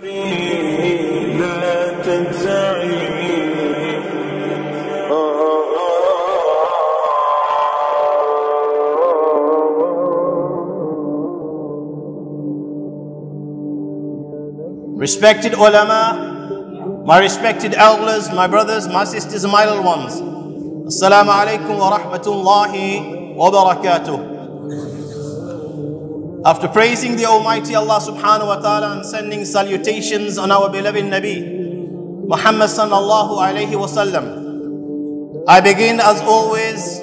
Respected ulama, my respected elders, my brothers, my sisters, and my little ones. Assalamu alaikum wa rahmatullahi wa barakatuh. After praising the Almighty Allah subhanahu wa ta'ala and sending salutations on our beloved Nabi, Muhammad sallallahu alayhi wa sallam, I begin as always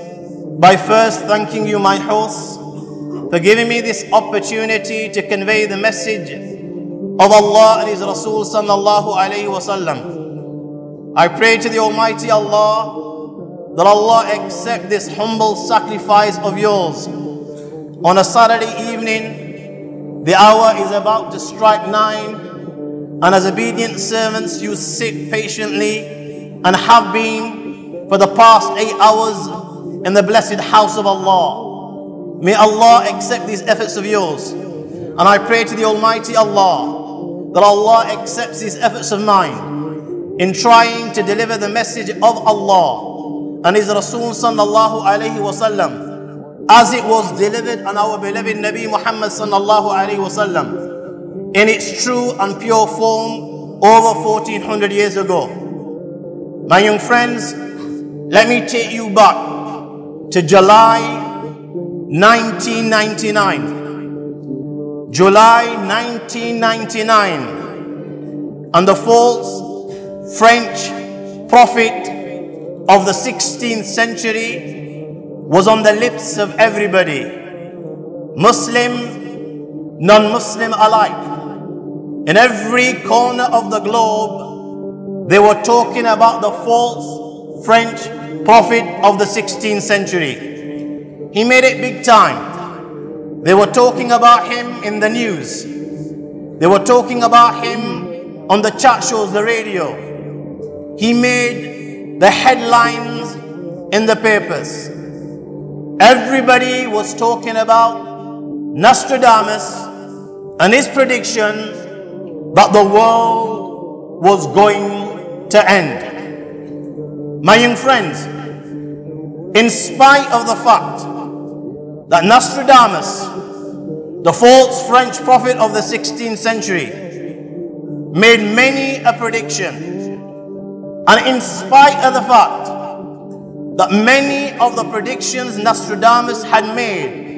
by first thanking you, my hosts, for giving me this opportunity to convey the message of Allah and His Rasul sallallahu alayhi wa sallam. I pray to the Almighty Allah that Allah accept this humble sacrifice of yours. On a Saturday evening, the hour is about to strike 9, and as obedient servants you sit patiently and have been for the past 8 hours in the blessed house of Allah. May Allah accept these efforts of yours, and I pray to the Almighty Allah that Allah accepts these efforts of mine in trying to deliver the message of Allah and His Rasul sallallahu alayhi wa sallam as it was delivered on our beloved Nabi Muhammad sallallahu alayhi wa sallam in its true and pure form over 1400 years ago. My young friends, let me take you back to July 1999. July 1999, and the false French prophet of the 16th century was on the lips of everybody, Muslim, non-Muslim alike. In every corner of the globe, they were talking about the false French prophet of the 16th century. He made it big time. They were talking about him in the news. They were talking about him on the chat shows, the radio. He made the headlines in the papers. Everybody was talking about Nostradamus and his prediction that the world was going to end. My young friends, in spite of the fact that Nostradamus, the false French prophet of the 16th century, made many a prediction, and in spite of the fact that many of the predictions Nostradamus had made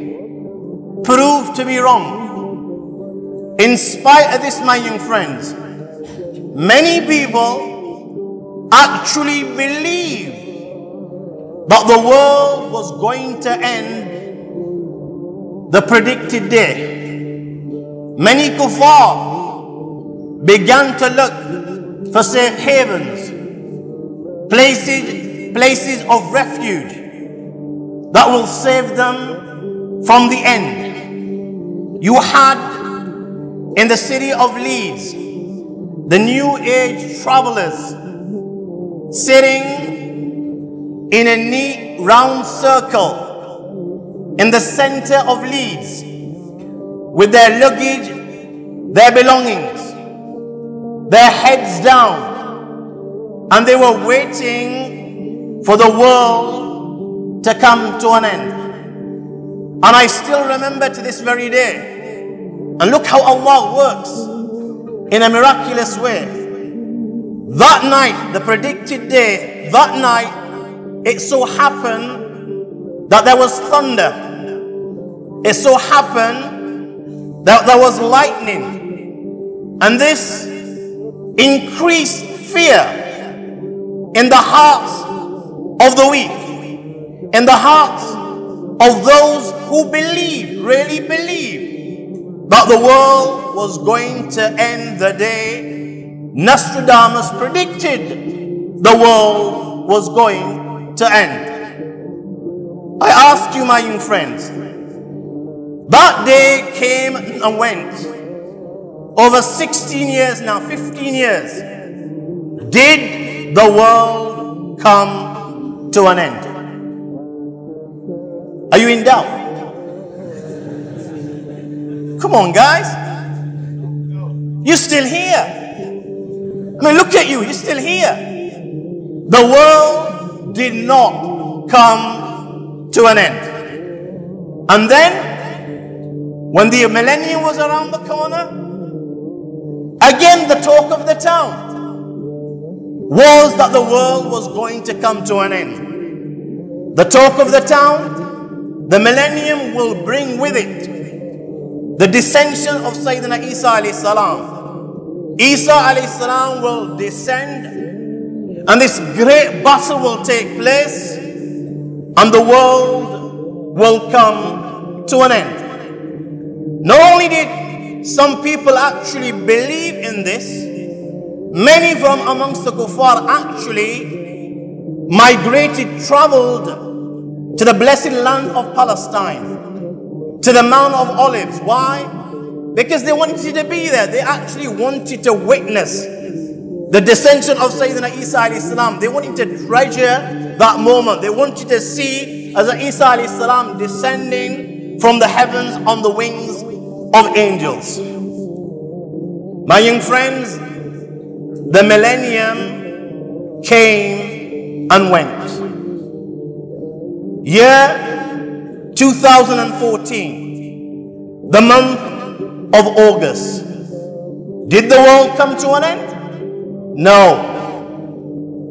proved to be wrong, in spite of this, my young friends, many people actually believed that the world was going to end the predicted day. Many kuffar began to look for safe havens, places of refuge that will save them from the end. You had in the city of Leeds the New Age travelers sitting in a neat round circle in the center of Leeds with their luggage, their belongings, their heads down, and they were waiting for the world to come to an end. And I still remember to this very day, and look how Allah works in a miraculous way. That night, the predicted day, that night, it so happened that there was thunder. It so happened that there was lightning. And this increased fear in the hearts of the weak, in the hearts of those who believed, really believed, that the world was going to end the day Nostradamus predicted the world was going to end. I ask you, my young friends, that day came and went. Over 16 years now, 15 years. Did the world come to an end? Are you in doubt? Come on, guys. You're still here. I mean, look at you, you're still here. The world did not come to an end. And then, when the millennium was around the corner, again the talk of the town was that the world was going to come to an end. The talk of the town, the millennium will bring with it the descension of Sayyidina Isa alayhi salam. Isa alayhi salam will descend, and this great battle will take place, and the world will come to an end. Not only did some people actually believe in this, many from amongst the kuffar actually migrated, traveled to the blessed land of Palestine, to the Mount of Olives. Why? Because they wanted to be there. They actually wanted to witness the descension of Sayyidina Isa alayhi salam. They wanted to treasure that moment. They wanted to see as Isa alayhi salam descending from the heavens on the wings of angels. My young friends, the millennium came and went. Year 2014, the month of August. Did the world come to an end? No.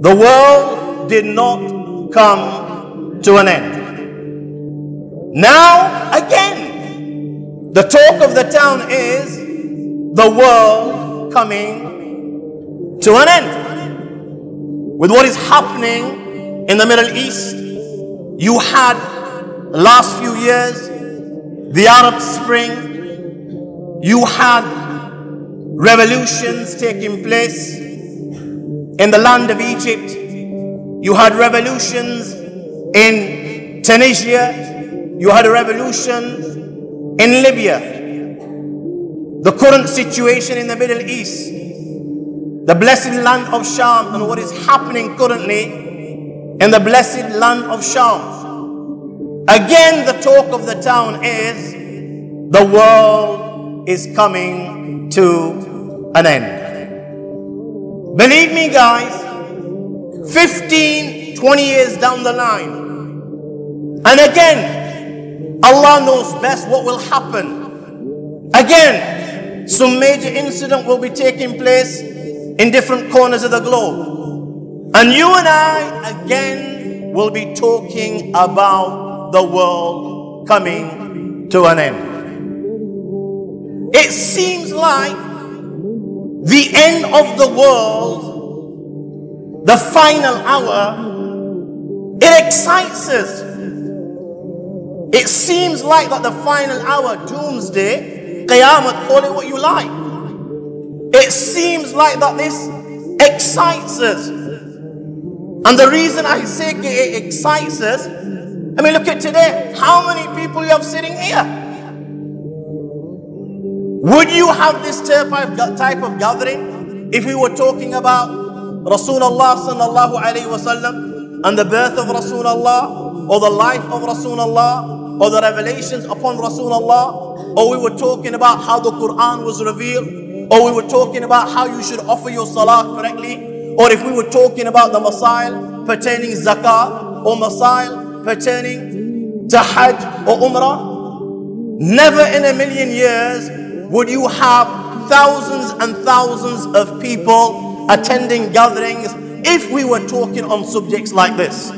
The world did not come to an end. Now, again, the talk of the town is the world coming to an end. With what is happening in the Middle East, you had last few years the Arab Spring. You had revolutions taking place in the land of Egypt. You had revolutions in Tunisia. You had a revolution in Libya. The current situation in the Middle East, the blessed land of Sham, and what is happening currently in the blessed land of Sham. Again, the talk of the town is the world is coming to an end. Believe me, guys, 15, 20 years down the line, and again, Allah knows best what will happen. Again, some major incident will be taking place in different corners of the globe. And you and I, again, will be talking about the world coming to an end. It seems like the end of the world, the final hour, it excites us. It seems like that the final hour, doomsday, qiyamah, call it what you like. It seems like that this excites us. And the reason I say it excites us, I mean, look at today. How many people you have sitting here? Would you have this type of gathering if we were talking about Rasulullah sallallahu alayhi wa sallam and the birth of Rasulullah, or the life of Rasulullah, or the revelations upon Rasulullah, or we were talking about how the Quran was revealed, or we were talking about how you should offer your salah correctly, or if we were talking about the masail pertaining zakah, or masail pertaining to hajj or umrah? Never in a million years would you have thousands and thousands of people attending gatherings if we were talking on subjects like this.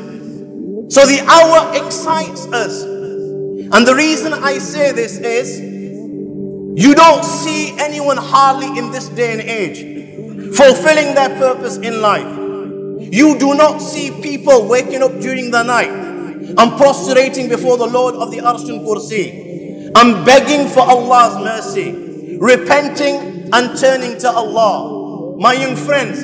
So the hour excites us. And the reason I say this is, you don't see anyone hardly in this day and age fulfilling their purpose in life. You do not see people waking up during the night and prostrating before the Lord of the Arsh and Kursi and begging for Allah's mercy, repenting and turning to Allah. My young friends,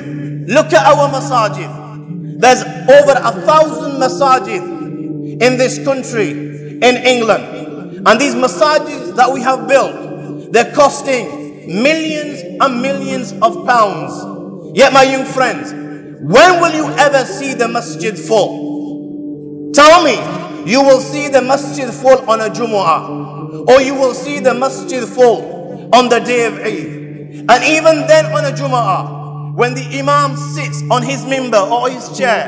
look at our masajid. There's over 1,000 masajid in this country, in England. And these masajid that we have built, they're costing millions and millions of pounds. Yet, my young friends, when will you ever see the masjid full? Tell me, you will see the masjid full on a Jumu'ah, or you will see the masjid full on the day of Eid. And even then on a Jum'ah, when the Imam sits on his minbar or his chair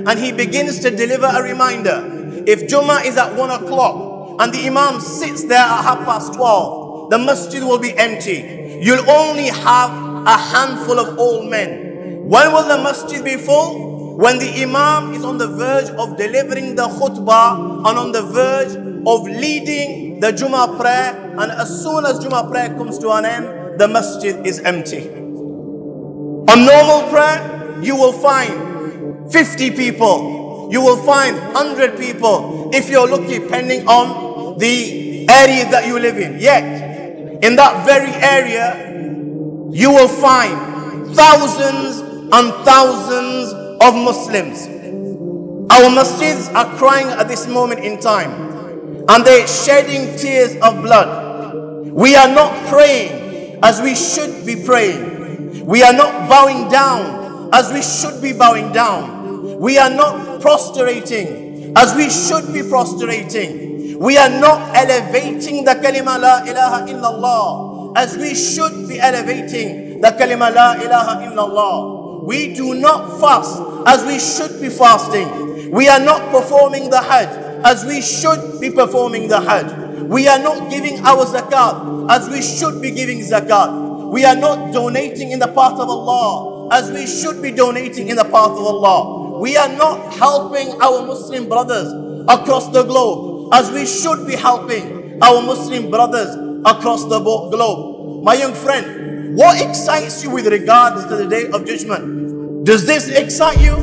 and he begins to deliver a reminder, if Jum'ah is at 1 o'clock and the Imam sits there at 12:30, the masjid will be empty. You'll only have a handful of old men. When will the masjid be full? When the Imam is on the verge of delivering the khutbah and on the verge of leading the Jummah prayer, and as soon as Jummah prayer comes to an end, the masjid is empty. On normal prayer, you will find 50 people, you will find 100 people, if you're lucky, depending on the area that you live in. Yet, in that very area, you will find thousands and thousands of Muslims. Our masjids are crying at this moment in time, and they're shedding tears of blood. We are not praying as we should be praying. We are not bowing down as we should be bowing down. We are not prostrating as we should be prostrating. We are not elevating the kalima la ilaha illallah as we should be elevating the kalima la ilaha illallah. We do not fast as we should be fasting. We are not performing the Hajj as we should be performing the Hajj. We are not giving our zakat as we should be giving zakat. We are not donating in the path of Allah as we should be donating in the path of Allah. We are not helping our Muslim brothers across the globe as we should be helping our Muslim brothers across the globe. My young friend, what excites you with regards to the Day of Judgment? Does this excite you?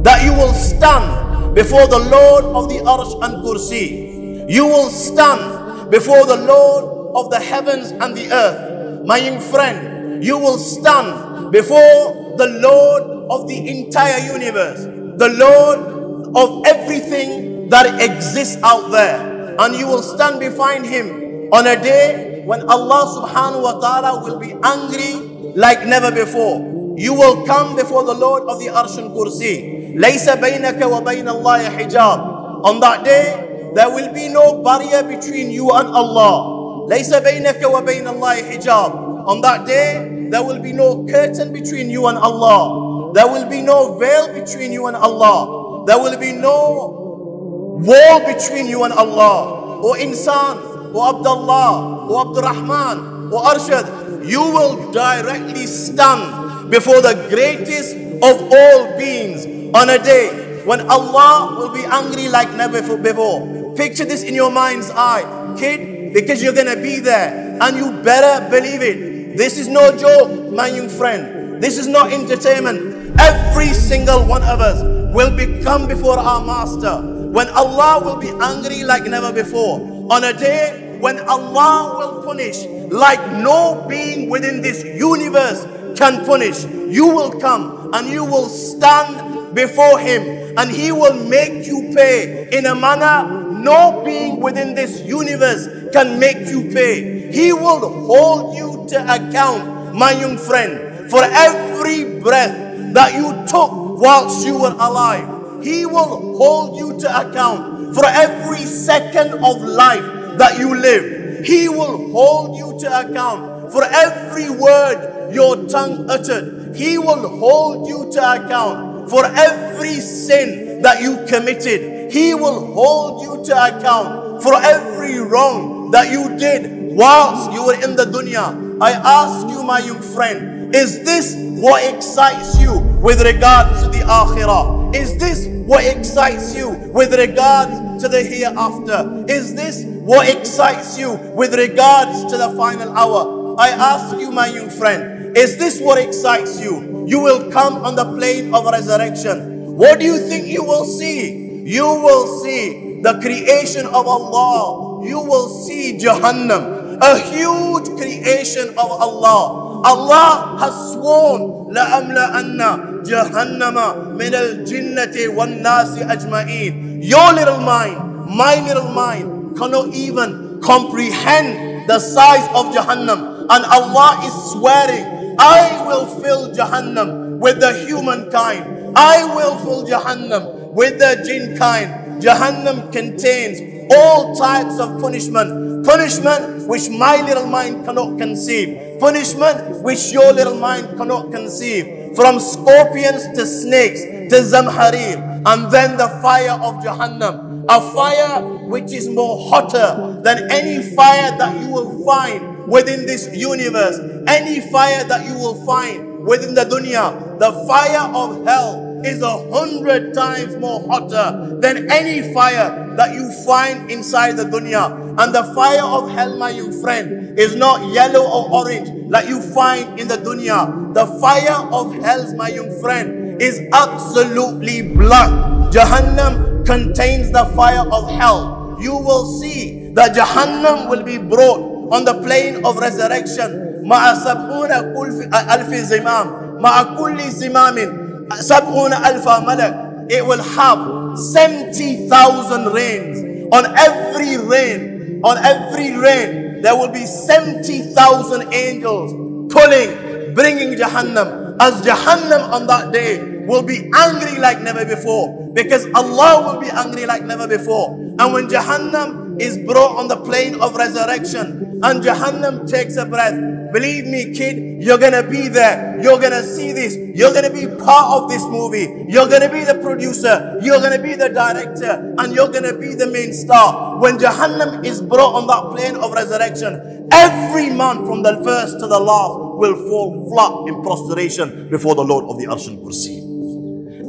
That you will stand before the Lord of the Arsh and Kursi. You will stand before the Lord of the heavens and the earth. My young friend, you will stand before the Lord of the entire universe, the Lord of everything that exists out there. And you will stand behind Him on a day when Allah subhanahu wa ta'ala will be angry like never before. You will come before the Lord of the Arsh and Kursi. لَيْسَ بَيْنَكَ وَبَيْنَ اللَّهِ حِجَابٌ. On that day, there will be no barrier between you and Allah. لَيْسَ بَيْنَكَ وَبَيْنَ اللَّهِ حِجَابٌ. On that day, there will be no curtain between you and Allah. There will be no veil between you and Allah. There will be no wall between you and Allah. O Insan, O Abdullah, O Abdurrahman, O Arshad, you will directly stand before the greatest of all beings on a day when Allah will be angry like never before. Picture this in your mind's eye, kid, because you're going to be there, and you better believe it. This is no joke, my young friend. This is not entertainment. Every single one of us will come before our Master when Allah will be angry like never before. On a day when Allah will punish like no being within this universe can punish. You will come and you will stand before Him, and He will make you pay in a manner no being within this universe can make you pay. He will hold you to account, my young friend, for every breath that you took whilst you were alive. He will hold you to account for every second of life that you lived. He will hold you to account for every word your tongue uttered. He will hold you to account for every sin that you committed. He will hold you to account for every wrong that you did whilst you were in the dunya. I ask you, my young friend, is this what excites you with regards to the akhirah? Is this what excites you with regards to the hereafter? Is this what excites you with regards to the final hour? I ask you, my young friend, is this what excites you? You will come on the plane of resurrection. What do you think you will see? You will see the creation of Allah. You will see Jahannam, a huge creation of Allah. Allah has sworn, لَأَمْلَأَنَّ جَهَنَّمَ مِنَ الْجِنَّةِ وَالنَّاسِ أَجْمَعِينَ. Your little mind, my little mind cannot even comprehend the size of Jahannam. And Allah is swearing, I will fill Jahannam with the humankind. I will fill Jahannam with the jinn kind. Jahannam contains all types of punishment. Punishment which my little mind cannot conceive. Punishment which your little mind cannot conceive. From scorpions to snakes to zamharir. And then the fire of Jahannam. A fire which is more hotter than any fire that you will find within this universe. Any fire that you will find within the dunya. The fire of hell is 100 times more hotter than any fire that you find inside the dunya. And the fire of hell, my young friend, is not yellow or orange like you find in the dunya. The fire of hell, my young friend, is absolutely black. Jahannam contains the fire of hell. You will see that Jahannam will be brought on the plane of resurrection. مع 70,000 زمام مع كل زمام 70,000 malak. It will have 70,000 rains. On every rain, there will be 70,000 angels pulling, bringing Jahannam. As Jahannam on that day will be angry like never before, because Allah will be angry like never before. And when Jahannam is brought on the plane of resurrection and Jahannam takes a breath, believe me, kid, you're going to be there. You're going to see this. You're going to be part of this movie. You're going to be the producer. You're going to be the director. And you're going to be the main star. When Jahannam is brought on that plane of resurrection, every man from the first to the last will fall flat in prostration before the Lord of the Arsh and Kursi.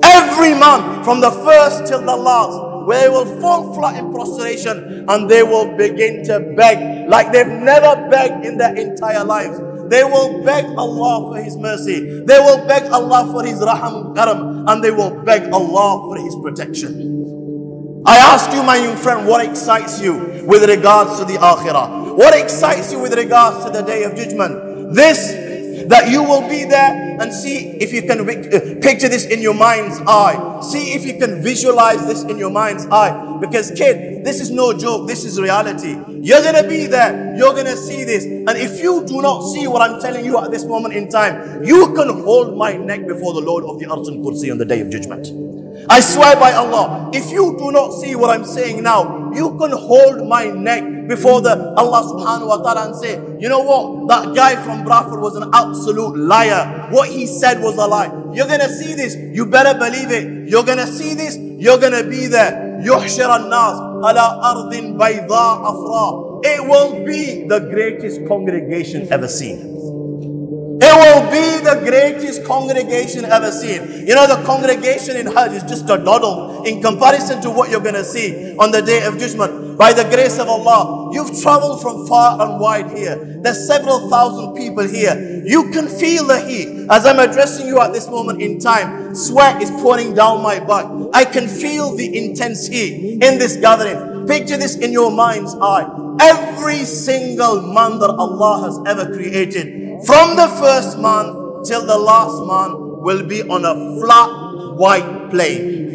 Every man from the first till the last, where they will fall flat in prostration and they will begin to beg like they've never begged in their entire lives. They will beg Allah for His mercy. They will beg Allah for His raham karam, and they will beg Allah for His protection. I ask you, my young friend, what excites you with regards to the akhirah? What excites you with regards to the day of judgment? This, that you will be there, and see if you can picture this in your mind's eye. See if you can visualize this in your mind's eye. Because kid, this is no joke, this is reality. You're going to be there, you're going to see this. And if you do not see what I'm telling you at this moment in time, you can hold my neck before the Lord of the Arsh and Kursi on the day of judgment. I swear by Allah, if you do not see what I'm saying now, you can hold my neck before the Allah subhanahu wa ta'ala and say, you know what, that guy from Bradford was an absolute liar. What he said was a lie. You're going to see this. You better believe it. You're going to see this. You're going to be there. يحشر الناس على أرض بيضاء أفراء. It will be the greatest congregation ever seen. It will be the greatest congregation ever seen. You know, the congregation in Hajj is just a doddle in comparison to what you're going to see on the day of judgment. By the grace of Allah, you've traveled from far and wide here. There's several thousand people here. You can feel the heat. As I'm addressing you at this moment in time, sweat is pouring down my back. I can feel the intense heat in this gathering. Picture this in your mind's eye. Every single man that Allah has ever created, from the first man till the last man, will be on a flat white plane.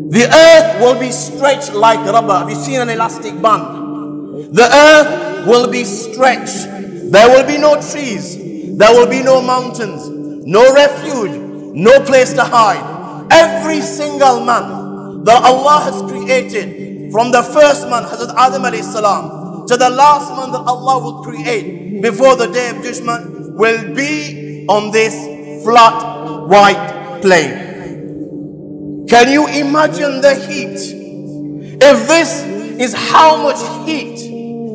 The earth will be stretched like rubber. Have you seen an elastic band? The earth will be stretched. There will be no trees. There will be no mountains. No refuge. No place to hide. Every single man that Allah has created, from the first man, Hazrat Adam alayhi salam, to the last man that Allah will create before the day of judgment, will be on this flat white plane. Can you imagine the heat? If this is how much heat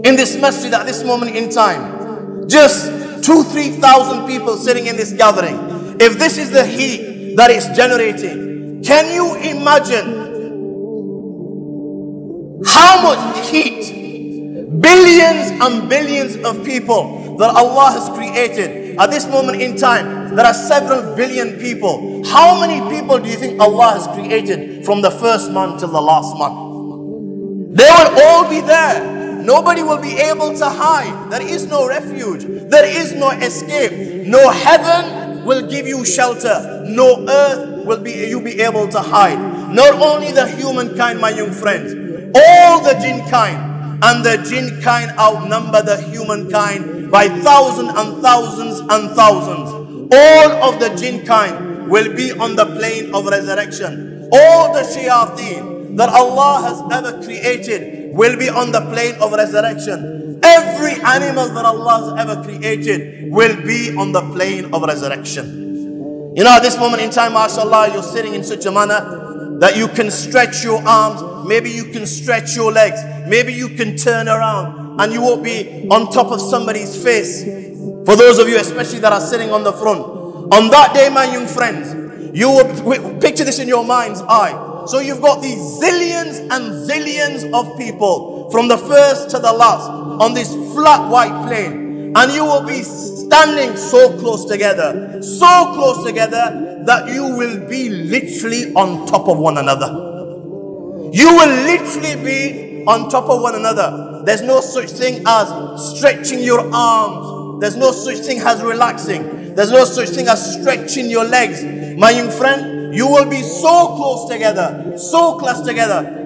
in this masjid at this moment in time, just 2,000-3,000 people sitting in this gathering, if this is the heat that it's generating, can you imagine how much heat billions and billions of people that Allah has created at this moment in time? There are several billion people. How many people do you think Allah has created from the first man till the last man? They will all be there. Nobody will be able to hide. There is no refuge. There is no escape. No heaven will give you shelter. No earth will you be able to hide. Not only the humankind, my young friends, all the jinn kind. And the jinn kind outnumber the humankind by thousands and thousands and thousands. All of the jinn kind will be on the plane of resurrection. All the shayateen that Allah has ever created will be on the plane of resurrection. Every animal that Allah has ever created will be on the plane of resurrection. You know, at this moment in time, mashallah, you're sitting in such a manner that you can stretch your arms, maybe you can stretch your legs, maybe you can turn around and you won't be on top of somebody's face. For those of you especially that are sitting on the front, on that day, my young friends, you will picture this in your mind's eye. So you've got these zillions and zillions of people from the first to the last on this flat white plane, and you will be standing so close together that you will be literally on top of one another. You will literally be on top of one another. There's no such thing as stretching your arms. There's no such thing as relaxing. There's no such thing as stretching your legs. My young friend, you will be so close together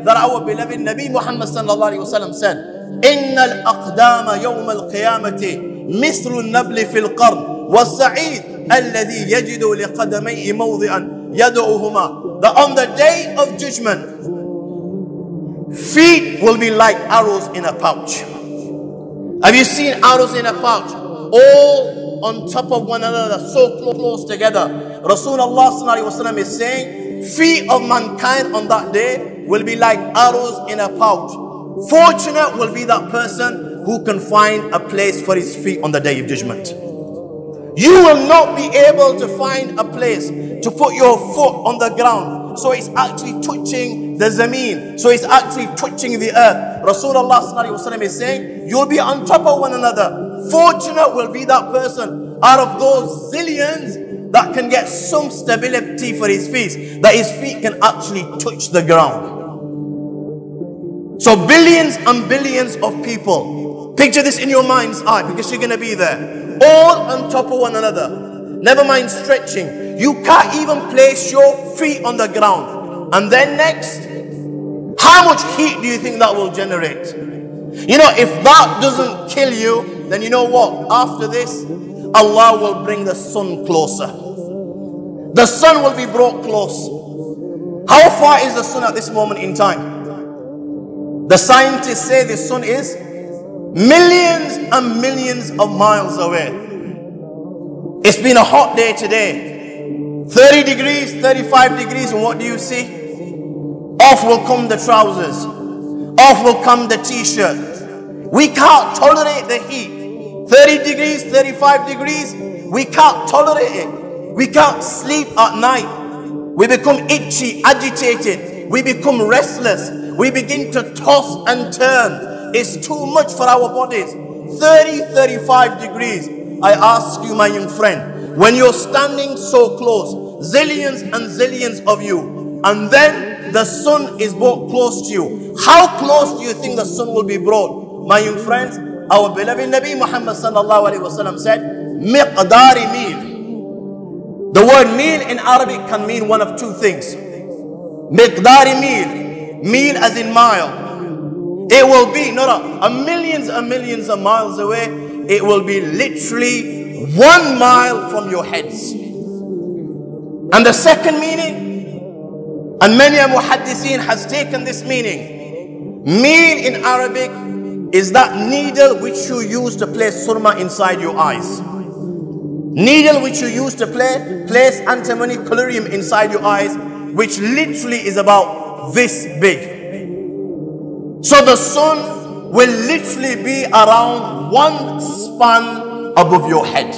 that our beloved Nabi Muhammad sallallahu alaihi wasallam said, "Inna al-aqdama yawm al-qiyamati mislu an-nabli fil qarn was-sa'id alladhi yajidu liqadamayhi mawdi'an yad'uhuma." That on the day of judgment, feet will be like arrows in a pouch. Have you seen arrows in a pouch? All on top of one another, so close together. Rasulullah sallallahu alaihi wasallam is saying, feet of mankind on that day will be like arrows in a pouch. Fortunate will be that person who can find a place for his feet on the day of judgment. You will not be able to find a place to put your foot on the ground, so it's actually touching the zameen, so it's actually touching the earth. Rasulullah sallallahu alaihi wasallam is saying, you'll be on top of one another. Fortunate will be that person out of those zillions that can get some stability for his feet, that his feet can actually touch the ground. So billions and billions of people, picture this in your mind's eye, because you're going to be there, all on top of one another. Never mind stretching, you can't even place your feet on the ground. And then next, how much heat do you think that will generate? You know, if that doesn't kill you, then you know what? After this, Allah will bring the sun closer. The sun will be brought close. How far is the sun at this moment in time? The scientists say the sun is millions and millions of miles away. It's been a hot day today. 30 degrees, 35 degrees, and what do you see? Off will come the trousers. Off will come the t-shirt. We can't tolerate the heat. 30 degrees, 35 degrees, we can't tolerate it. We can't sleep at night. We become itchy, agitated. We become restless. We begin to toss and turn. It's too much for our bodies. 30, 35 degrees. I ask you, my young friend, when you're standing so close, zillions and zillions of you, and then the sun is brought close to you, how close do you think the sun will be brought? My young friends, our beloved Nabi Muhammad sallallahu alaihi wasallam said, miqdari mil. The word mil in Arabic can mean one of two things. Miqdari mil, mil as in mile. It will be not a millions and millions of miles away. It will be literally 1 mile from your heads. And the second meaning, and many a muhaddithin has taken this meaning, mil in Arabic is that needle which you use to place surma inside your eyes. Needle which you use to place antimony collyrium inside your eyes, which literally is about this big. So the sun will literally be around 1 span above your head.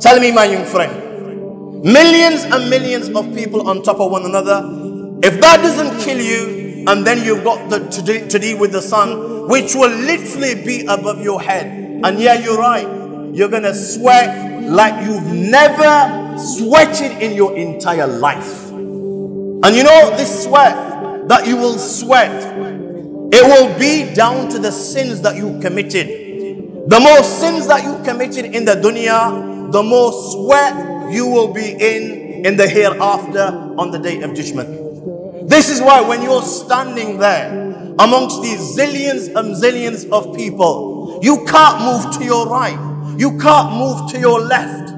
Tell me, my young friend, millions and millions of people on top of one another. If that doesn't kill you, and then you've got to deal with the sun, which will literally be above your head. And yeah, you're right. You're going to sweat like you've never sweated in your entire life. And you know, this sweat that you will sweat, it will be down to the sins that you committed. The more sins that you committed in the dunya, the more sweat you will be in the hereafter on the day of judgment. This is why when you're standing there amongst these zillions and zillions of people, you can't move to your right. You can't move to your left.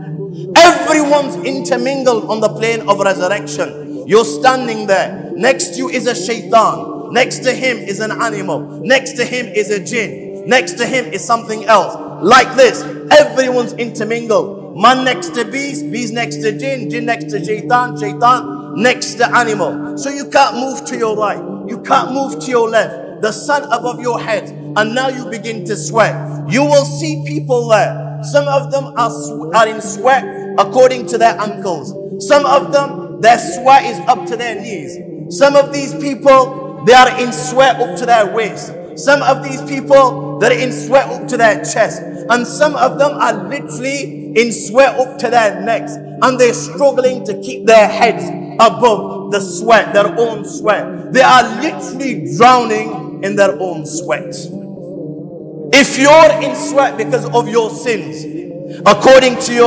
Everyone's intermingled on the plane of resurrection. You're standing there. Next to you is a shaitan. Next to him is an animal. Next to him is a jinn. next to him is something else. Like this, everyone's intermingled. Man next to beast, beast next to jinn, jinn next to shaitan, shaitan next to animal. So you can't move to your right, you can't move to your left. The sun above your head, and now you begin to sweat. You will see people there. Some of them are in sweat according to their ankles. Some of them, their sweat is up to their knees. Some of these people, they are in sweat up to their waist. Some of these people, they're in sweat up to their chest. And some of them are literally in sweat up to their necks. And they're struggling to keep their heads above the sweat, their own sweat. They are literally drowning in their own sweat. If you're in sweat because of your sins, according to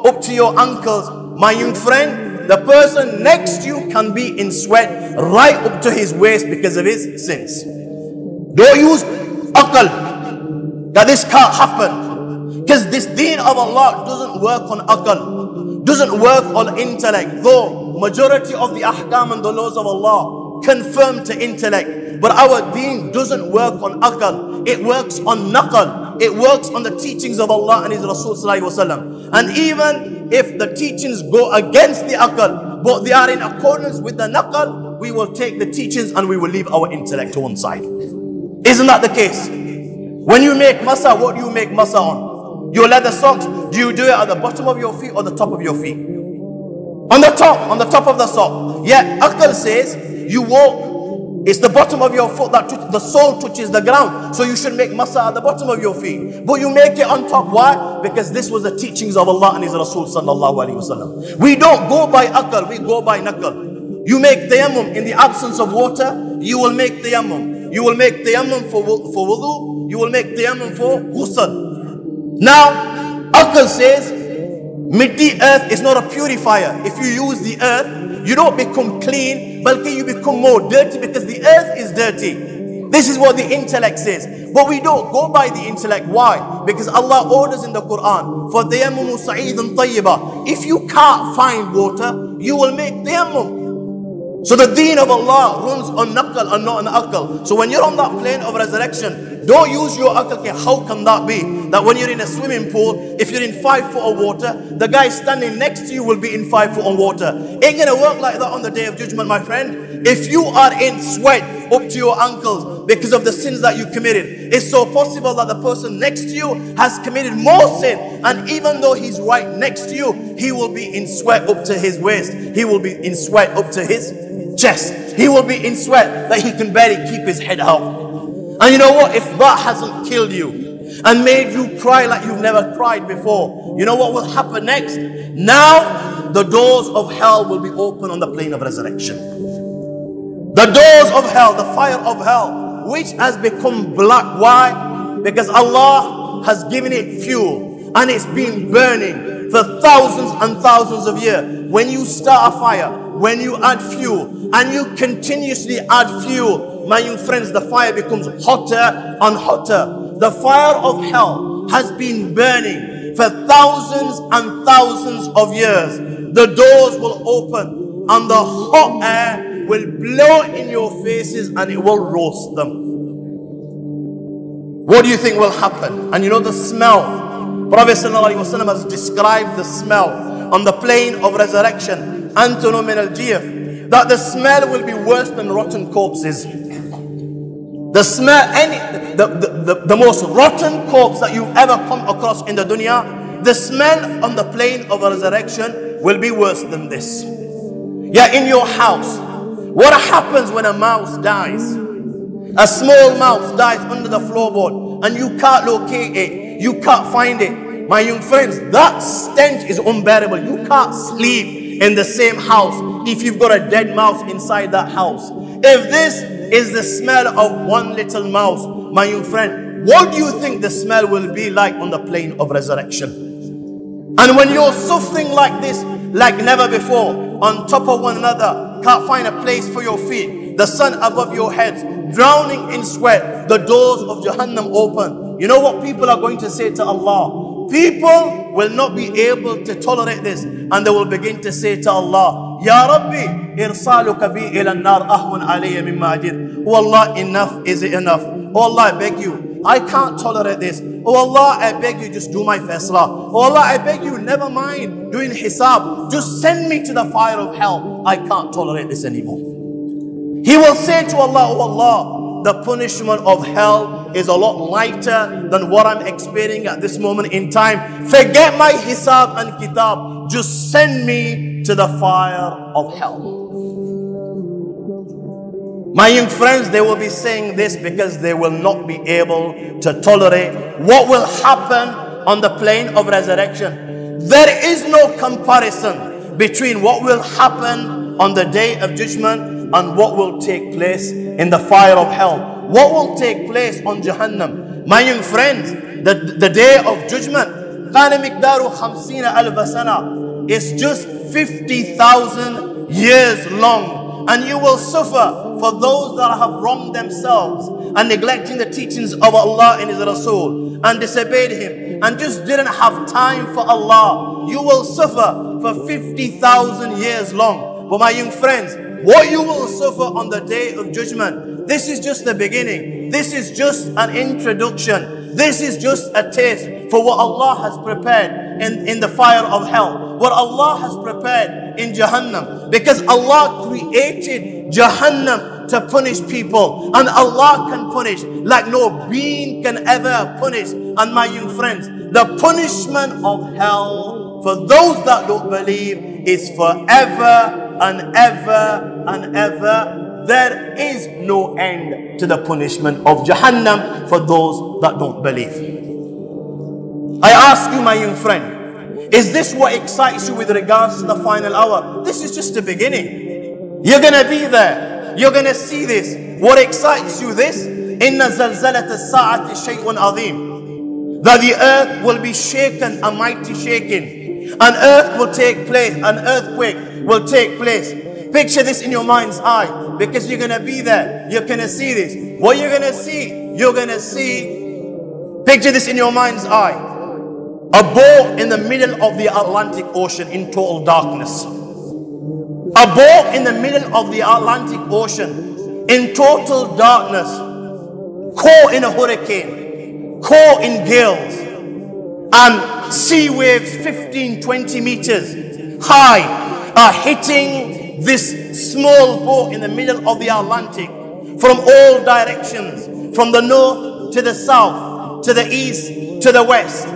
up to your ankles, my young friend, the person next to you can be in sweat right up to his waist because of his sins. Don't use aql that this can't happen, because this deen of Allah doesn't work on aql, doesn't work on intellect, though majority of the ahkam and the laws of Allah confirm to intellect. But our deen doesn't work on aql, it works on naql. It works on the teachings of Allah and His Rasul Sallallahu Alaihi Wasallam. And even if the teachings go against the aql, but they are in accordance with the naql, we will take the teachings and we will leave our intellect to one side. Isn't that the case? When you make masa, what do you make masa on? Your leather socks, do you do it at the bottom of your feet or the top of your feet? On the top of the sock. Yeah, aql says you walk, it's the bottom of your foot that the sole touches the ground. So you should make masa at the bottom of your feet. But you make it on top. Why? Because this was the teachings of Allah and His Rasul Sallallahu Alaihi Wasallam. We don't go by aql, we go by naql. You make tayammum in the absence of water, you will make tayammum. You will make tayammum for wudu, you will make tayammum for ghusl. Now, aql says, mitti, earth is not a purifier. If you use the earth, you don't become clean, but you become more dirty because the earth is dirty. This is what the intellect says. But we don't go by the intellect. Why? Because Allah orders in the Quran, for tayammumu sa'idan tayyiba. If you can't find water, you will make tayammum. So the deen of Allah runs on naql and not on aql. So when you're on that plane of resurrection, don't use your aql. Okay, how can that be? That when you're in a swimming pool, if you're in 5 foot of water, the guy standing next to you will be in 5 foot of water. Ain't gonna work like that on the day of judgment, my friend. If you are in sweat up to your ankles because of the sins that you committed, it's so possible that the person next to you has committed more sin. And even though he's right next to you, he will be in sweat up to his waist. He will be in sweat up to his chest. He will be in sweat that he can barely keep his head out. And you know what? If that hasn't killed you and made you cry like you've never cried before, you know what will happen next? Now the doors of hell will be open on the plane of resurrection. The doors of hell, the fire of hell, which has become black. Why? Because Allah has given it fuel and it's been burning for thousands and thousands of years. When you start a fire, when you add fuel and you continuously add fuel, my young friends, the fire becomes hotter and hotter. The fire of hell has been burning for thousands and thousands of years. The doors will open and the hot air will blow in your faces and it will roast them. What do you think will happen? And you know the smell. Prophet ﷺ has described the smell on the plane of resurrection, Antonu min al-jiyaf, that the smell will be worse than rotten corpses. The smell, the most rotten corpse that you've ever come across in the dunya, the smell on the plane of resurrection will be worse than this. Yeah, in your house, what happens when a mouse dies? A small mouse dies under the floorboard and you can't locate it, you can't find it. My young friends, that stench is unbearable. You can't sleep in the same house if you've got a dead mouse inside that house. If this is the smell of one little mouse, my young friend, what do you think the smell will be like on the plane of resurrection? And when you're suffering like this, like never before, on top of one another, can't find a place for your feet, the sun above your heads, drowning in sweat, the doors of Jahannam open. You know what people are going to say to Allah? People will not be able to tolerate this, and they will begin to say to Allah, Ya Rabbi, irsaluka bi ila an-nar ahwan alayya mimma ajid. Oh Allah, enough, is it enough? Oh Allah, I beg you, I can't tolerate this. Oh Allah, I beg you, just do my faisla. Oh Allah, I beg you, never mind doing hisab. Just send me to the fire of hell. I can't tolerate this anymore. He will say to Allah, oh Allah, the punishment of hell is a lot lighter than what I'm experiencing at this moment in time. Forget my hisab and kitab. Just send me to the fire of hell. My young friends, they will be saying this because they will not be able to tolerate what will happen on the plane of resurrection. There is no comparison between what will happen on the day of judgment and what will take place in the fire of hell. What will take place on Jahannam? My young friends, the day of judgment, كان مقداره 50,000 سنة, is just 50,000 years long. And you will suffer for those that have wronged themselves and neglecting the teachings of Allah and His Rasul and disobeyed Him and just didn't have time for Allah. You will suffer for 50,000 years long. But my young friends, what you will suffer on the day of judgment, this is just the beginning. This is just an introduction. This is just a taste for what Allah has prepared in the fire of hell. What Allah has prepared in Jahannam. Because Allah created Jahannam to punish people. And Allah can punish like no being can ever punish. And my young friends, the punishment of hell for those that don't believe is forever and ever and ever. There is no end to the punishment of Jahannam for those that don't believe. I ask you, my young friend, is this what excites you with regards to the final hour? This is just the beginning. You're going to be there. You're going to see this. What excites you this? إِنَّ زَلْزَلَةَ السَّاعَةِ شَيْءٌ عَظِيمٌ. That the earth will be shaken, a mighty shaking. An earth will take place, an earthquake will take place. Picture this in your mind's eye, because you're going to be there. You're going to see this. What you're going to see? You're going to see, picture this in your mind's eye. A boat in the middle of the Atlantic Ocean in total darkness. A boat in the middle of the Atlantic Ocean in total darkness. Caught in a hurricane. Caught in gales. And sea waves 15, 20 meters high are hitting this small boat in the middle of the Atlantic from all directions. From the north to the south, to the east, to the west.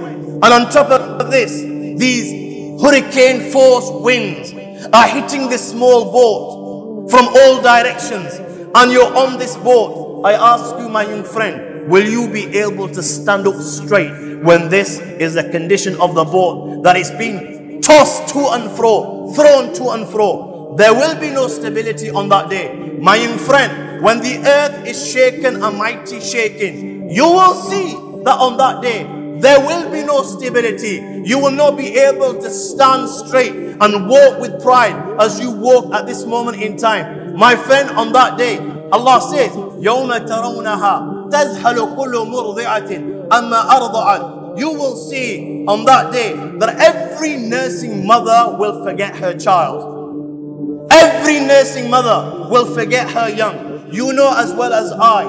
And on top of this, these hurricane force winds are hitting this small boat from all directions. And you're on this boat. I ask you, my young friend, will you be able to stand up straight when this is the condition of the boat, that is being tossed to and fro, thrown to and fro? There will be no stability on that day. My young friend, when the earth is shaken, a mighty shaking, you will see that on that day, there will be no stability. You will not be able to stand straight and walk with pride as you walk at this moment in time. My friend, on that day, Allah says, يَوْمَ تَرَوْنَهَا تَذْهَلُ كُلُّ مُرْضِعَةٍ أَمَّا أَرْضَعَتْ. You will see on that day that every nursing mother will forget her child. Every nursing mother will forget her young. You know as well as I,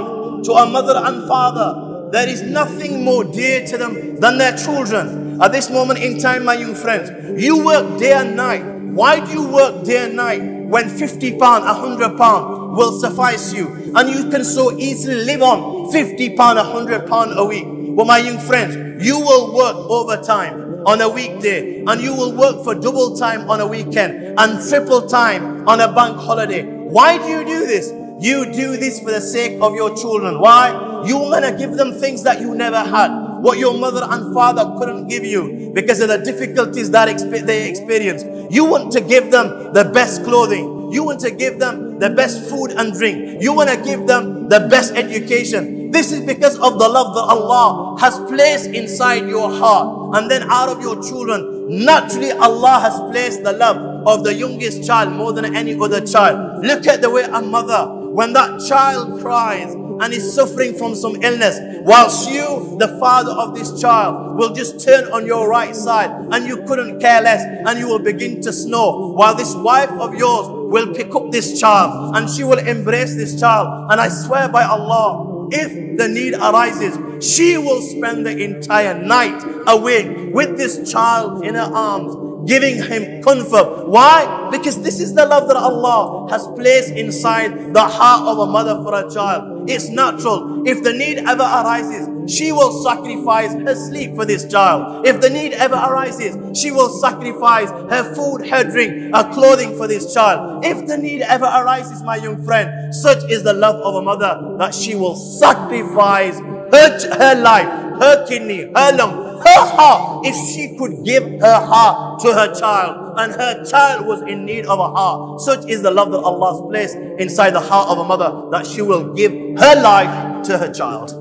to a mother and father, there is nothing more dear to them than their children. At this moment in time, my young friends, you work day and night. Why do you work day and night when £50, £100 will suffice you? And you can so easily live on £50, £100 a week. Well, my young friends, you will work overtime on a weekday, and you will work for double time on a weekend and triple time on a bank holiday. Why do you do this? You do this for the sake of your children. Why? You want to give them things that you never had. What your mother and father couldn't give you because of the difficulties that they experienced. You want to give them the best clothing. You want to give them the best food and drink. You want to give them the best education. This is because of the love that Allah has placed inside your heart. And then out of your children, naturally Allah has placed the love of the youngest child more than any other child. Look at the way a mother, when that child cries and is suffering from some illness, whilst you, the father of this child, will just turn on your right side and you couldn't care less, and you will begin to snore, while this wife of yours will pick up this child and she will embrace this child. And I swear by Allah, if the need arises, she will spend the entire night awake with this child in her arms, giving him comfort. Why? Because this is the love that Allah has placed inside the heart of a mother for a child. It's natural. If the need ever arises, she will sacrifice her sleep for this child. If the need ever arises, she will sacrifice her food, her drink, her clothing for this child. If the need ever arises, my young friend, such is the love of a mother that she will sacrifice her life, her kidney, her lung, her heart. If she could give her heart to her child and her child was in need of a heart, such is the love that Allah has placed inside the heart of a mother, that she will give her life to her child.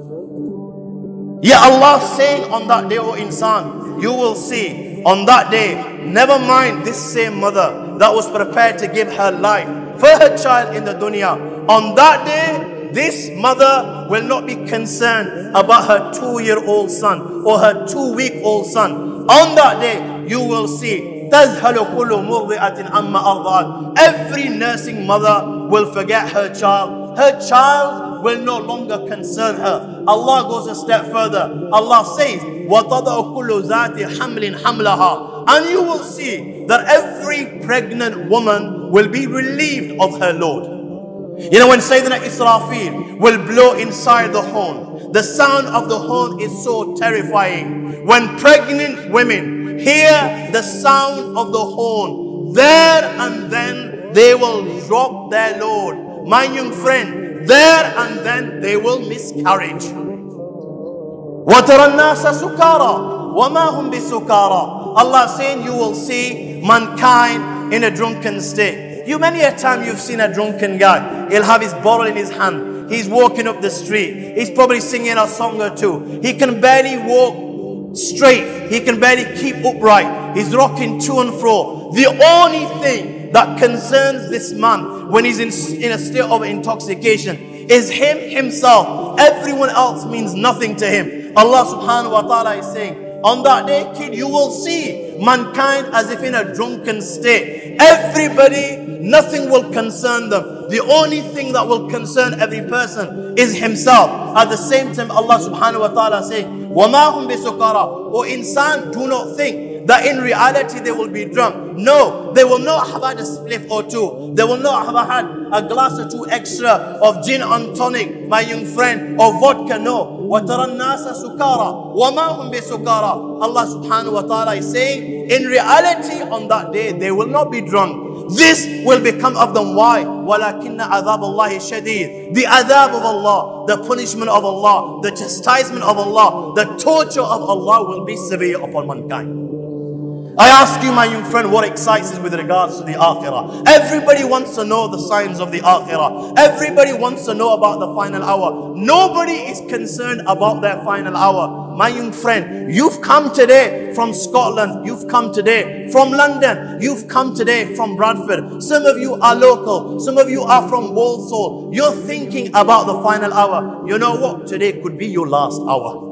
Yeah, Allah saying on that day, O insan, you will see on that day, never mind this same mother that was prepared to give her life for her child in the dunya. On that day, this mother will not be concerned about her 2-year-old son or her 2-week-old son. On that day, you will see every nursing mother will forget her child. Her child will no longer concern her. Allah goes a step further. Allah says, and you will see that every pregnant woman will be relieved of her load. You know, when Sayyidina Israfil will blow inside the horn, the sound of the horn is so terrifying. When pregnant women hear the sound of the horn, there and then they will drop their load. My young friend, there and then they will miscarriage. وَتَرَى النَّاسَ سُكَارَى وَمَا هُمْ بِسُكَارَى. Allah saying, you will see mankind in a drunken state. Many a time you've seen a drunken guy. He'll have his bottle in his hand. He's walking up the street. He's probably singing a song or two. He can barely walk straight. He can barely keep upright. He's rocking to and fro. The only thing that concerns this man when he's in a state of intoxication is himself. Everyone else means nothing to him. Allah subhanahu wa ta'ala is saying, on that day, kid, you will see mankind as if in a drunken state. Everybody, nothing will concern them. The only thing that will concern every person is himself. At the same time, Allah subhanahu wa ta'ala saying, وَمَا هُمْ بِسُكَارَى. O insan, do not think that in reality they will be drunk. No, they will not have had a spliff or two. They will not have had a glass or two extra of gin and tonic, my young friend, or vodka. No. وَتَرَى النَّاسَ سُكَارَى وَمَا هُمْ بِسُكَارَى. Allah subhanahu wa ta'ala is saying, in reality on that day they will not be drunk. This will become of them. Why? وَلَكِنَّ عَذَابَ اللَّهِ شَدِيدٌ. The adhab of Allah, the punishment of Allah, the chastisement of Allah, the torture of Allah will be severe upon mankind. I ask you, my young friend, what excites us with regards to the akhirah? Everybody wants to know the signs of the akhirah. Everybody wants to know about the final hour. Nobody is concerned about their final hour. My young friend, you've come today from Scotland. You've come today from London. You've come today from Bradford. Some of you are local. Some of you are from Walsall. You're thinking about the final hour. You know what? Today could be your last hour.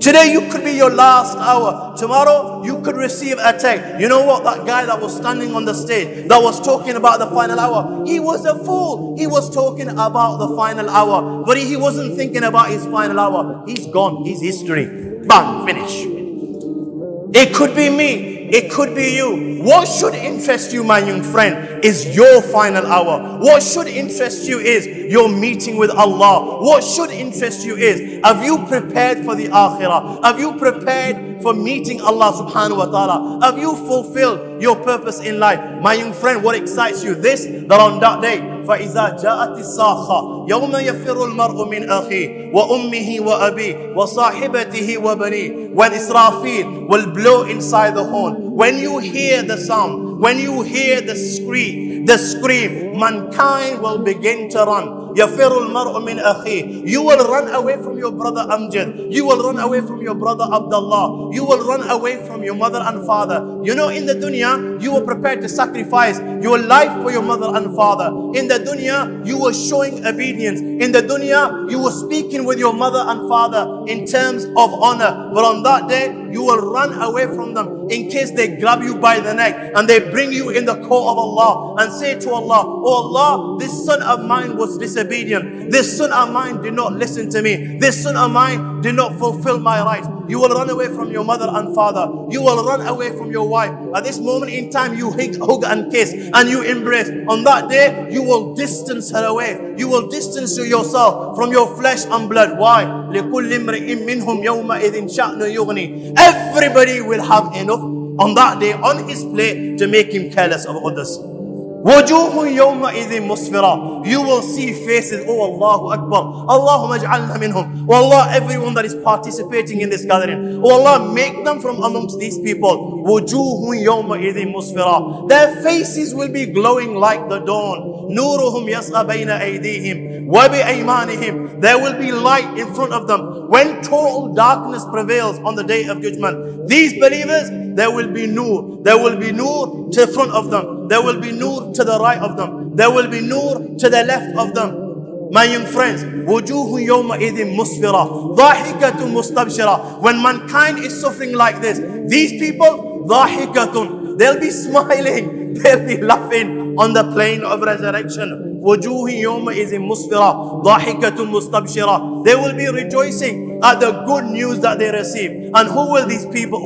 Today you could be your last hour. Tomorrow you could receive a text. You know what? That guy that was standing on the stage that was talking about the final hour, he was a fool. He was talking about the final hour, but he wasn't thinking about his final hour. He's gone. He's history. Bang, finish. It could be me. It could be you. What should interest you, my young friend, is your final hour. What should interest you is your meeting with Allah. What should interest you is, have you prepared for the akhirah? Have you prepared for meeting Allah subhanahu wa ta'ala? Have you fulfilled your purpose in life? My young friend, what excites you? This, that on that day, فَإِذَا جَاءَتِ السَّاخَةُ يَوْمَ يَفِرُّ الْمَرْءُ مِنْ أَخِيهِ وَأُمِّهِ وَأَبِيهِ وَصَاحِبَتِهِ وَبَنِيهِ. When Israfil will blow inside the horn, when you hear the sound, when you hear the scream, mankind will begin to run. يَفِرُّ الْمَرْءُ مِنْ أَخِيهِ. You will run away from your brother Amjad. You will run away from your brother Abdullah. You will run away from your mother and father. You know, in the dunya, you were prepared to sacrifice your life for your mother and father. In the dunya, you were showing obedience. In the dunya, you were speaking with your mother and father in terms of honor. But on that day, you will run away from them in case they grab you by the neck and they bring you in the court of Allah and say to Allah, Oh Allah, this son of mine was disobedient. This son of mine did not listen to me. This son of mine did not fulfill my rights. You will run away from your mother and father. You will run away from your wife. At this moment in time, you hug and kiss and you embrace. On that day, you will distance her away. You will distance yourself from your flesh and blood. Why? لِكُلِّ امْرِئٍ مِّنْهُمْ يَوْمَئِذٍ شَأْنُ يُغْنِي. Everybody will have enough on that day on his plate to make him careless of others. وَجُوهٌ يَوْمَئِذٍ مُسْفِرَةٌ. You will see faces. Oh, Allahu Akbar. Allahumma ij'alna minhum. Oh Allah, everyone that is participating in this gathering, oh Allah, make them from amongst these people. وَجُوهٌ يَوْمَئِذٍ مُسْفِرَةٌ. Their faces will be glowing like the dawn. نُورُهُمْ يَسْعَى بَيْنَ أَيْدِيهِمْ وَبِأَيْمَانِهِمْ. There will be light in front of them. When total darkness prevails on the day of judgment, these believers, there will be nur. There will be nur to the front of them. There will be nur to the right of them. There will be nur to the left of them. My young friends, وُجُوهٌ يَوْمَئِذٍ مُسْفِرَةٌ ضَاحِكَةٌ مُسْتَبْشِرَةٌ. When mankind is suffering like this, these people, ضَاحِكَةٌ, they'll be smiling, they'll be laughing on the plane of resurrection. وَجُوهٌ يَوْمَئِذٍ مُسْفِرَةٌ ضَاحِكَةٌ مُسْتَبْشِرَةٌ. They will be rejoicing at the good news that they receive. And who will these people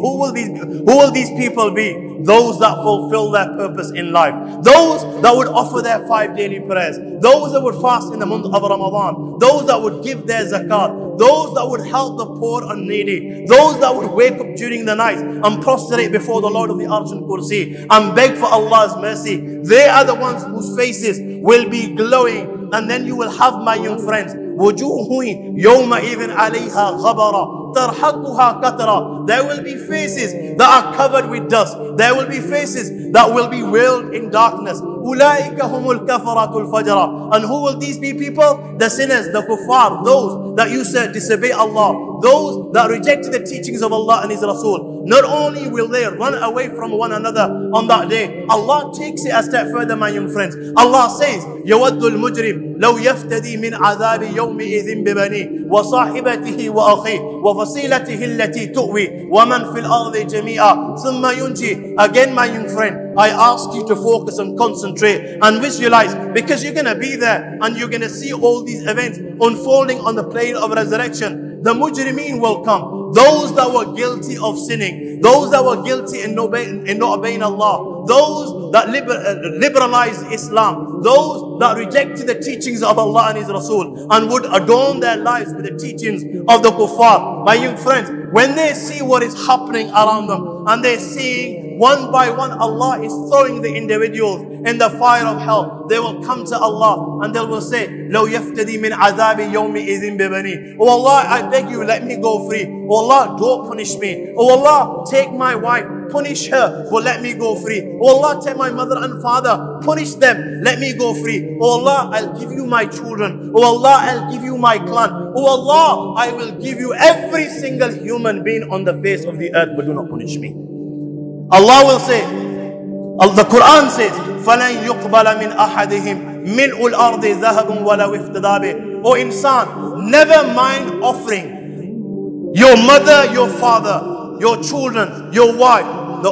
be? Those that fulfill their purpose in life. Those that would offer their 5 daily prayers. Those that would fast in the month of Ramadan. Those that would give their zakat. Those that would help the poor and needy. Those that would wake up during the night and prostrate before the Lord of the Arsh and Kursi and beg for Allah's mercy. They are the ones whose faces will be glowing. And then you will have, my young friends, وُجُوهٌ يَوْمَئِذٍ عَلَيْهَا غَبَرًا تَرْحَقُهَا قَتْرًا. There will be faces that are covered with dust. There will be faces that will be veiled in darkness. أُولَٰئِكَ هُمُ الْكَفَرَةُ الْفَجَرَةُ. And who will these be people? The sinners, the kuffar, those that used to disobey Allah, those that rejected the teachings of Allah and His Rasul. Not only will they run away from one another on that day, Allah takes it a step further, my young friends. Allah says, يَوَدُّ الْمُجْرِمُ لَوْ يَفْتَدِي مِنْ عَذَابِ يَوْمِئِذٍ بِبَنِيهِ وَصَاحِبَتِهِ وَأَخِيهِ وَفَصِيلَتِهِ الَّتِي تُؤْوِي وَمَنْ فِي الْأَرْضِ جَمِيعًا ثُمَّ يُنْجِي. Again, my young friend, I ask you to focus and concentrate and visualize, because you're going to be there and you're going to see all these events unfolding on the plane of resurrection. The mujrimeen will come. Those that were guilty of sinning. Those that were guilty in not obeying Allah. Those that liberalized Islam. Those that rejected the teachings of Allah and His Rasul and would adorn their lives with the teachings of the kuffar. My young friends, when they see what is happening around them and they're seeing one by one Allah is throwing the individuals in the fire of hell, they will come to Allah and they will say, لَوْ يَفْتَدِي مِنْ عَذَابِ يَوْمِئِذٍ بِبَنِي. Oh Allah, I beg you, let me go free. Oh Allah, don't punish me. Oh Allah, take my wife, punish her, but let me go free. Oh Allah, take my mother and father, punish them, let me go free. Oh Allah, I'll give you my children. Oh Allah, I'll give you my clan. Oh Allah, I will give you every single human being on the face of the earth, but do not punish me. Allah will say, the Quran says, فَلَنْ يُقْبَلَ مِنْ أَحَدِهِمْ مِلْءُ الْأَرْضِ ذَهَبٌ وَلَوْ افْتَدَىٰ بِهِ. O insan, never mind offering your mother, your father, your children, your wife,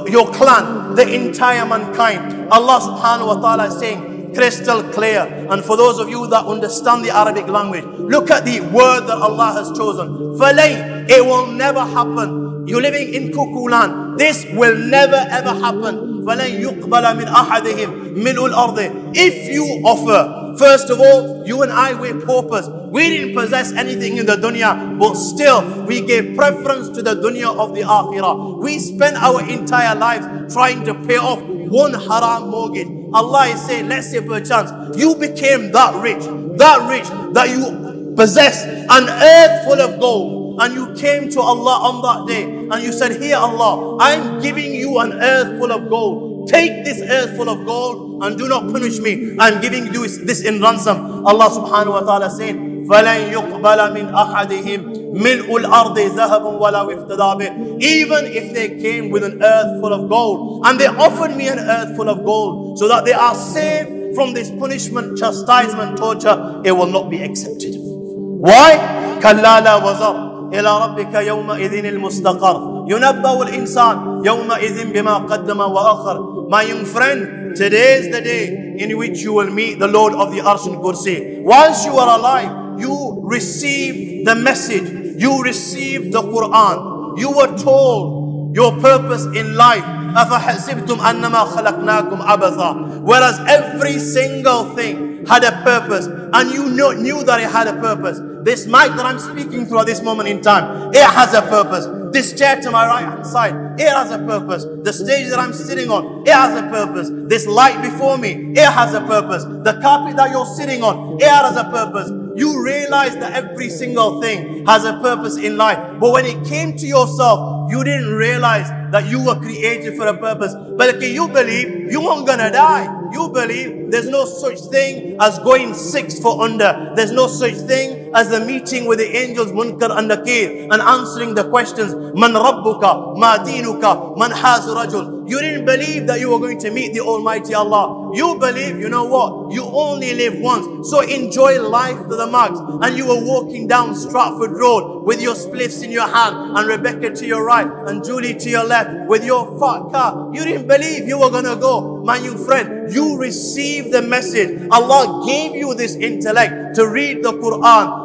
your clan, the entire mankind. Allah subhanahu wa ta'ala is saying, crystal clear. And for those of you that understand the Arabic language, look at the word that Allah has chosen. فَلَنْ, it will never happen. You're living in cuckoo land. This will never ever happen. فَلَنْ يُقْبَلَ مِنْ أَحَدِهِمْ مِلْءُ الْأَرْضِ. If you offer, first of all, you and I were paupers. We didn't possess anything in the dunya, but still we gave preference to the dunya of the akhirah. We spent our entire lives trying to pay off one haram mortgage. Allah is saying, let's say perchance you became that rich that you possess an earth full of gold. And you came to Allah on that day and you said, here Allah, I'm giving you an earth full of gold. Take this earth full of gold and do not punish me. I'm giving you this in ransom. Allah subhanahu wa ta'ala said, فَلَنْ يُقْبَلَ مِنْ أَحَدِهِمْ مِلْءُ الْأَرْضِ ذَهَبٌ وَلَوْ افْتَدَىٰ بِهِ. Even if they came with an earth full of gold and they offered me an earth full of gold so that they are saved from this punishment, chastisement, torture, it will not be accepted. Why? كَلَّا لَا وَزَرْ إلى ربك يومئذ المستقر ينبأ الإنسان يومئذ بما قدم وأخر. My young friend, today is the day in which you will meet the Lord of the Arsh and Kursi. Whilst you are alive, you receive the message, you receive the Quran, you were told your purpose in life. أَفَحَسِبْتُمْ أَنَّمَا خَلَقْنَاكُمْ عَبَثًا. Whereas every single thing had a purpose, and you knew that it had a purpose. This mic that I'm speaking through at this moment in time, it has a purpose. This chair to my right hand side, it has a purpose. The stage that I'm sitting on, it has a purpose. This light before me, it has a purpose. The carpet that you're sitting on, it has a purpose. You realize that every single thing has a purpose in life. But when it came to yourself, you didn't realize that you were created for a purpose. But okay, you believe you weren't gonna die. You believe there's no such thing as going 6 foot under. There's no such thing as the meeting with the angels, Munkar and Nakir, and answering the questions, Man Rabbuka, Ma Dinuka, Man Hazu Rajul. You didn't believe that you were going to meet the Almighty Allah. You believe, you know what? You only live once. So enjoy life to the max. And you were walking down Stratford Road with your spliffs in your hand, and Rebecca to your right, and Julie to your left, with your fat car. You didn't believe you were going to go. My young friend, you received the message. Allah gave you this intellect to read the Quran.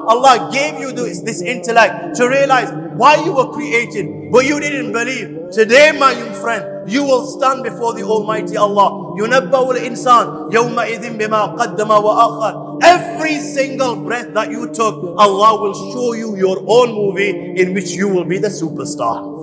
Allah gave you this intellect to realize why you were created, but you didn't believe. Today, my young friend, you will stand before the Almighty Allah. يُنَبَّأُ الْإِنسَانُ يَوْمَئِذٍ بِمَا قَدَّمَ وَأَخَّرَ. Every single breath that you took, Allah will show you your own movie in which you will be the superstar.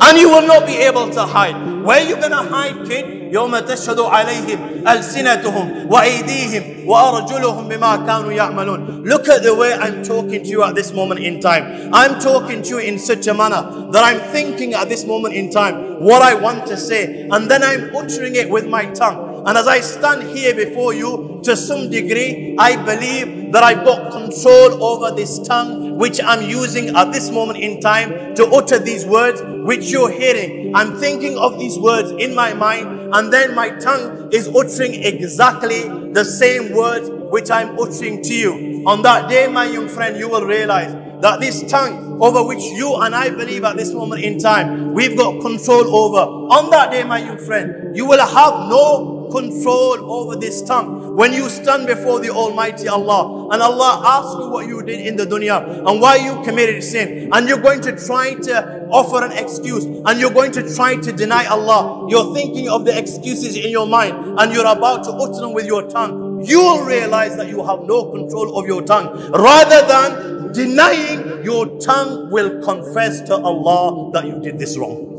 And you will not be able to hide. Where are you going to hide, kid? يوم تشهد عليهم ألسنتهم وأيديهم وأرجلهم بما كانوا يعملون. Look at the way I'm talking to you at this moment in time. I'm talking to you in such a manner that I'm thinking at this moment in time what I want to say, and then I'm uttering it with my tongue. And as I stand here before you, to some degree, I believe that I've got control over this tongue which I'm using at this moment in time to utter these words which you're hearing. I'm thinking of these words in my mind, and then my tongue is uttering exactly the same words which I'm uttering to you. On that day, my young friend, you will realize that this tongue over which you and I believe at this moment in time, we've got control over. On that day, my young friend, you will have no control over this tongue. When you stand before the Almighty Allah, and Allah asks you what you did in the dunya and why you committed sin, and you're going to try to offer an excuse, and you're going to try to deny Allah, you're thinking of the excuses in your mind, and you're about to utter them with your tongue, you'll realize that you have no control of your tongue. Rather than denying, your tongue will confess to Allah that you did this wrong.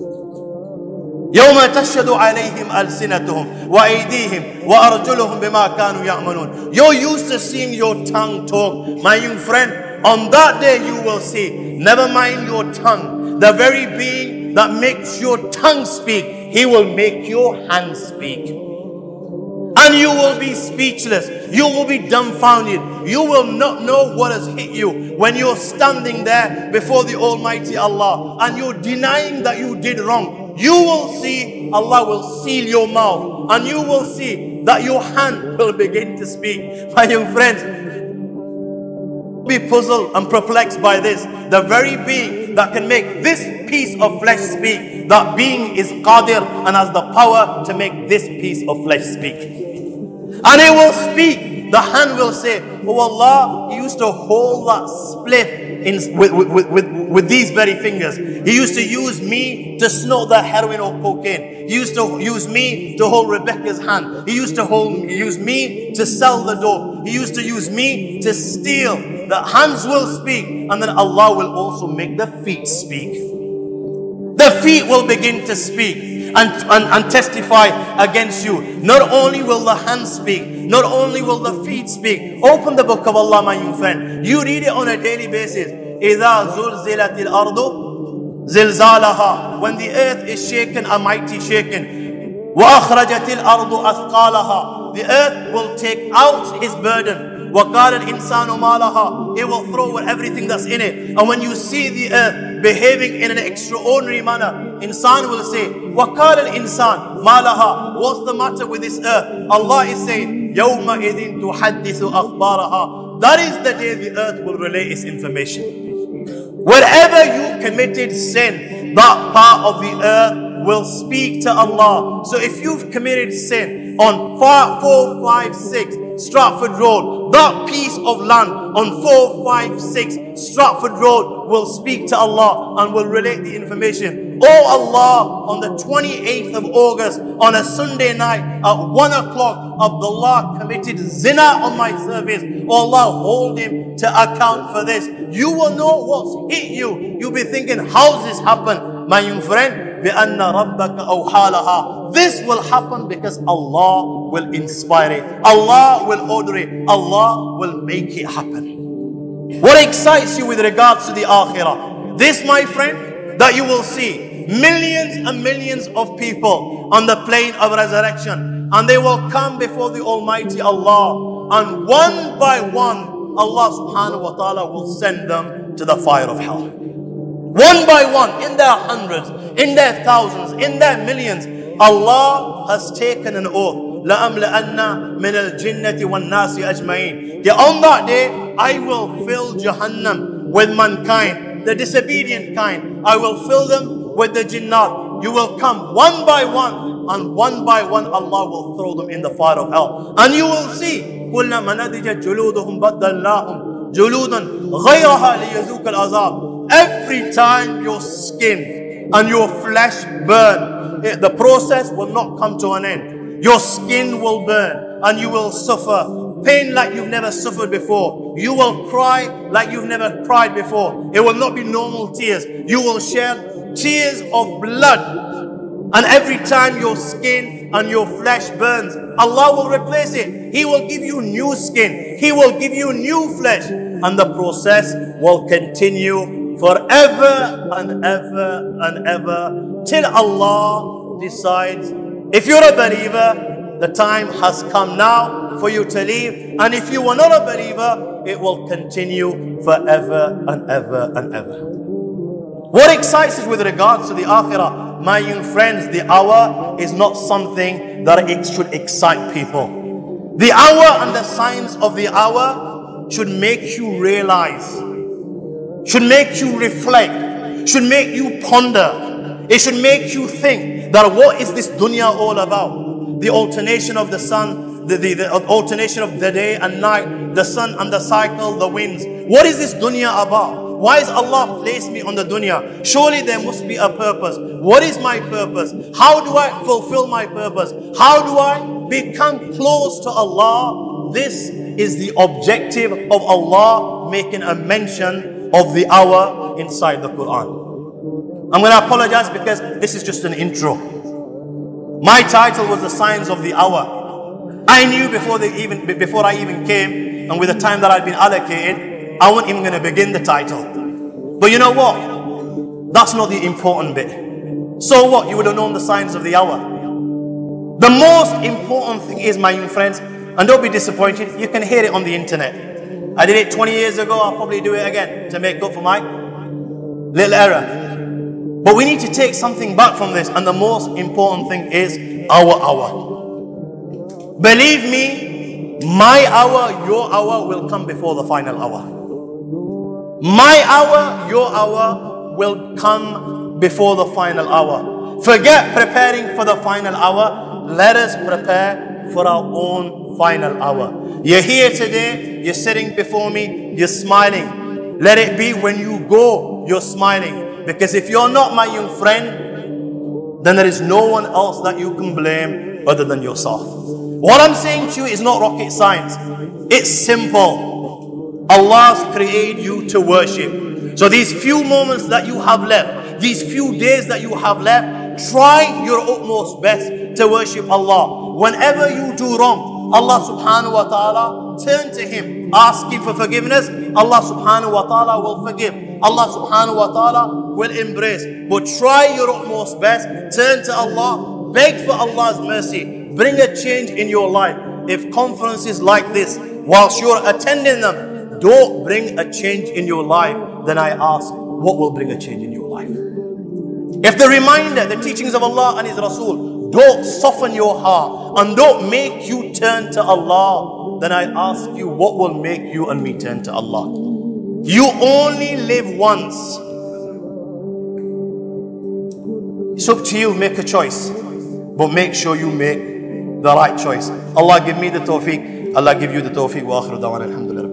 يوم تشهد عليهم ألسنتهم وأيديهم وأرجلهم بما كانوا يعملون. You're used to seeing your tongue talk, my young friend. On that day you will see, never mind your tongue, the very being that makes your tongue speak, he will make your hands speak. And you will be speechless. You will be dumbfounded. You will not know what has hit you when you're standing there before the Almighty Allah and you're denying that you did wrong. You will see, Allah will seal your mouth, and you will see that your hand will begin to speak. My young friends, be puzzled and perplexed by this. The very being that can make this piece of flesh speak, that being is Qadir and has the power to make this piece of flesh speak. And it will speak. The hand will say, oh Allah, you used to hold that split with these very fingers. He used to use me to snort the heroin or cocaine. He used to use me to hold Rebecca's hand. He used to use me to sell the dope. He used to use me to steal. The hands will speak, and then Allah will also make the feet speak. The feet will begin to speak and testify against you. Not only will the hands speak, not only will the feet speak. Open the book of Allah, my young friend. You read it on a daily basis. إِذَا زُلْزِلَتِ الْأَرْضُ زِلْزَالَهَا. When the earth is shaken, a mighty shaking. وَأَخْرَجَتِ الْأَرْضُ أَثْقَالَهَا. The earth will take out his burden. وَقَالَ الْإِنسَانُ مَا لَهَا. It will throw everything that's in it. And when you see the earth behaving in an extraordinary manner, insan will say, وَقَالَ الْإِنسَانُ مَا لَهَا. What's the matter with this earth? Allah is saying, يَوْمَئِذٍ تُحَدِّثُ أَخْبَارَهَا. That is the day the earth will relay its information. Wherever you committed sin, that part of the earth will speak to Allah. So if you've committed sin on 456 Stratford Road, that piece of land on 456 Stratford Road will speak to Allah and will relate the information. Oh Allah, on the 28th of August, on a Sunday night at 1 o'clock, Abdullah committed zina on my service. Oh Allah, hold him to account for this. You will know what's hit you. You'll be thinking, how's this happen? My young friend, بِأَنَّ رَبَّكَ أَوْحَى لَهَا. This will happen because Allah will inspire it. Allah will order it. Allah will make it happen. What excites you with regards to the akhirah? This, my friend, that you will see millions and millions of people on the plane of resurrection, and they will come before the Almighty Allah, and one by one Allah subhanahu wa ta'ala will send them to the fire of hell. One by one, in their hundreds, in their thousands, in their millions. Allah has taken an oath. لَأَمْلَأَنَّ مِنَ الْجِنَّةِ وَالنَّاسِ أَجْمَعِينَ. On that day, I will fill Jahannam with mankind, the disobedient kind. I will fill them with the jinnat. You will come one by one, and one by one Allah will throw them in the fire of hell. And you will see, كُلَّمَا نَضِجَتْ جُلُودُهُمْ بَدَّلْنَاهُمْ جُلُودًا غَيْرَهَا لِيَذُوقَ الْعَذَابَ. Every time your skin and your flesh burn, the process will not come to an end. Your skin will burn and you will suffer pain like you've never suffered before. You will cry like you've never cried before. It will not be normal tears. You will shed tears of blood. And every time your skin and your flesh burns, Allah will replace it. He will give you new skin. He will give you new flesh. And the process will continue forever and ever and ever till Allah decides. If you're a believer, the time has come now for you to leave. And if you are not a believer, it will continue forever and ever and ever. What excites us with regards to the akhirah? My young friends, the hour is not something that it should excite people. The hour and the signs of the hour should make you realize, should make you reflect, should make you ponder. It should make you think that what is this dunya all about? The alternation of the sun, the alternation of the day and night, the sun and the cycle, the winds. What is this dunya about? Why has Allah placed me on the dunya? Surely there must be a purpose. What is my purpose? How do I fulfill my purpose? How do I become close to Allah? This is the objective of Allah making a mention of the hour inside the Quran. I'm going to apologize because this is just an intro. My title was the signs of the hour. I knew before I even came, and with the time that I'd been allocated, I wasn't even going to begin the title. But you know what? That's not the important bit. So what? You would have known the signs of the hour. The most important thing is, my young friends, and don't be disappointed, you can hear it on the internet. I did it 20 years ago, I'll probably do it again to make up for my little error. But we need to take something back from this, and the most important thing is our hour. Believe me, my hour, your hour will come before the final hour. My hour, your hour will come before the final hour. Forget preparing for the final hour. Let us prepare for our own final hour. You're here today, you're sitting before me, you're smiling. Let it be when you go, you're smiling. Because if you're not my young friend, then there is no one else that you can blame other than yourself. What I'm saying to you is not rocket science. It's simple. Allah's created you to worship. So these few moments that you have left, these few days that you have left, try your utmost best to worship Allah. Whenever you do wrong, Allah subhanahu wa ta'ala, turn to Him, ask Him for forgiveness. Allah subhanahu wa ta'ala will forgive. Allah subhanahu wa ta'ala will embrace. But try your utmost best, turn to Allah, beg for Allah's mercy, bring a change in your life. If conferences like this, whilst you're attending them, don't bring a change in your life, then I ask, what will bring a change in your life? If the reminder, the teachings of Allah and His Rasul don't soften your heart and don't make you turn to Allah, then I ask you, what will make you and me turn to Allah? You only live once. It's up to you, make a choice. But make sure you make the right choice. Allah give me the tawfiq. Allah give you the tawfiq. Wa akhiru da'wana alhamdulillah.